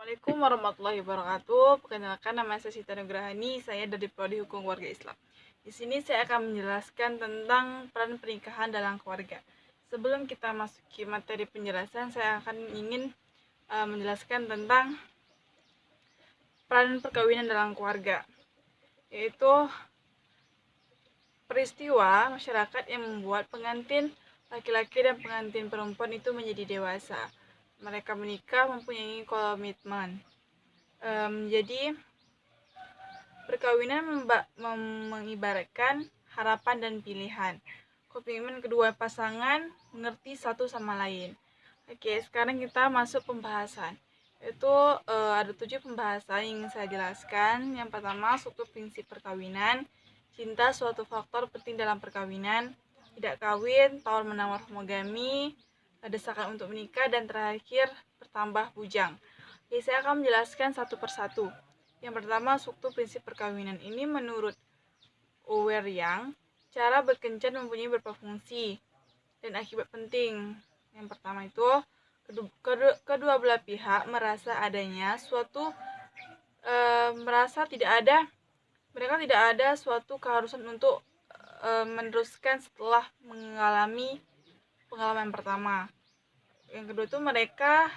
Assalamualaikum warahmatullahi wabarakatuh. Perkenalkan, nama saya Sita Nugrahani, saya dari Prodi Hukum Keluarga Islam. Di sini saya akan menjelaskan tentang peran pernikahan dalam keluarga. Sebelum kita masuki materi penjelasan, saya akan ingin menjelaskan tentang peran perkawinan dalam keluarga, yaitu peristiwa masyarakat yang membuat pengantin laki-laki dan pengantin perempuan itu menjadi dewasa. Mereka menikah mempunyai komitmen. Jadi perkawinan mengibaratkan harapan dan pilihan. Komitmen kedua pasangan mengerti satu sama lain. Oke, sekarang kita masuk pembahasan. Itu ada 7 pembahasan yang ingin saya jelaskan. Yang pertama, struktur prinsip perkawinan. Cinta suatu faktor penting dalam perkawinan. Tidak kawin, tawar-menawar homogami, desakan untuk menikah, dan terakhir bertambah bujang. Jadi saya akan menjelaskan satu persatu. Yang pertama, struktur prinsip perkawinan ini menurut Young, cara berkencan mempunyai beberapa fungsi dan akibat penting. Yang pertama itu, kedua belah pihak merasa adanya suatu mereka tidak ada suatu keharusan untuk meneruskan setelah mengalami pengalaman pertama. Yang kedua itu, mereka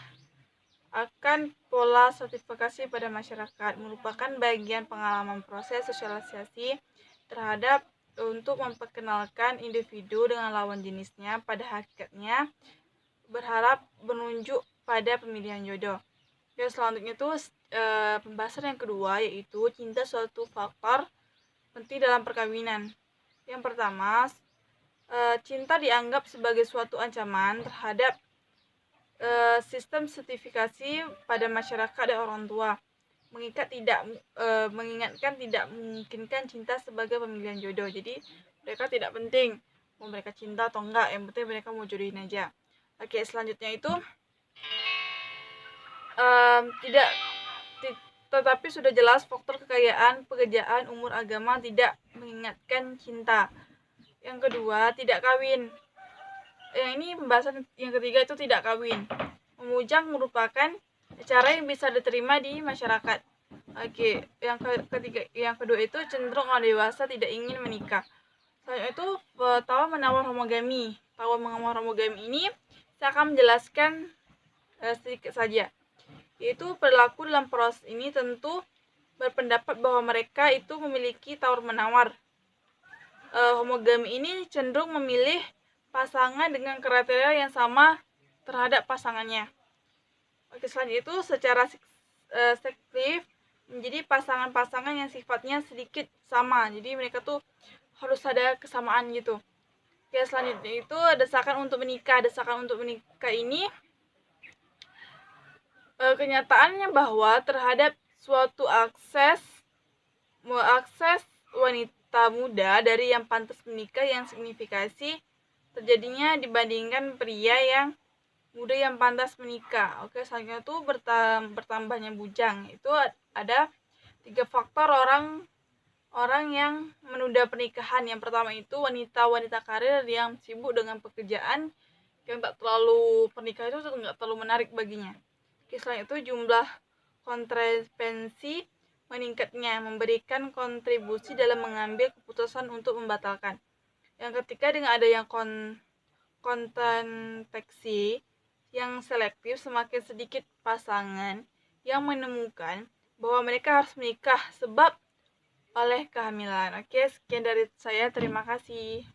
akan pola stratifikasi pada masyarakat merupakan bagian pengalaman proses sosialisasi terhadap untuk memperkenalkan individu dengan lawan jenisnya, pada hakikatnya berharap menunjuk pada pemilihan jodoh. Oke, selanjutnya itu pembahasan yang kedua, yaitu cinta suatu faktor penting dalam perkawinan. Yang pertama, cinta dianggap sebagai suatu ancaman terhadap sistem sertifikasi pada masyarakat dan orang tua, mengingatkan tidak memungkinkan cinta sebagai pemilihan jodoh. Jadi mereka tidak penting mau mereka cinta atau enggak, yang penting mereka mau jodohin aja. Oke, selanjutnya itu tetapi sudah jelas faktor kekayaan, pekerjaan, umur, agama tidak mengingatkan cinta. Yang kedua, tidak kawin. Yang ini pembahasan yang ketiga itu tidak kawin. Memujang merupakan cara yang bisa diterima di masyarakat. Oke, yang kedua itu cenderung orang dewasa tidak ingin menikah. Selanjutnya itu tawar menawar homogami. Tawar menawar homogami ini saya akan menjelaskan sedikit saja. Yaitu perilaku dalam proses ini tentu berpendapat bahwa mereka itu memiliki tawar menawar. Homogami ini cenderung memilih pasangan dengan kriteria yang sama terhadap pasangannya. Oke, selanjutnya itu secara selektif menjadi pasangan-pasangan yang sifatnya sedikit sama. Jadi mereka tuh harus ada kesamaan gitu. Oke, selanjutnya itu desakan untuk menikah. Desakan untuk menikah ini kenyataannya bahwa terhadap suatu akses wanita muda dari yang pantas menikah yang signifikasi terjadinya dibandingkan pria yang muda yang pantas menikah. Oke, selanjutnya itu bertambahnya bujang. Itu ada 3 faktor orang yang menunda pernikahan. Yang pertama itu wanita karir yang sibuk dengan pekerjaan yang tak terlalu, pernikahan itu nggak terlalu menarik baginya. Oke, selain itu jumlah kontravensi meningkatnya, memberikan kontribusi dalam mengambil keputusan untuk membatalkan. Yang ketiga, dengan adanya kontravensi yang selektif, semakin sedikit pasangan yang menemukan bahwa mereka harus menikah sebab oleh kehamilan. Oke, sekian dari saya. Terima kasih.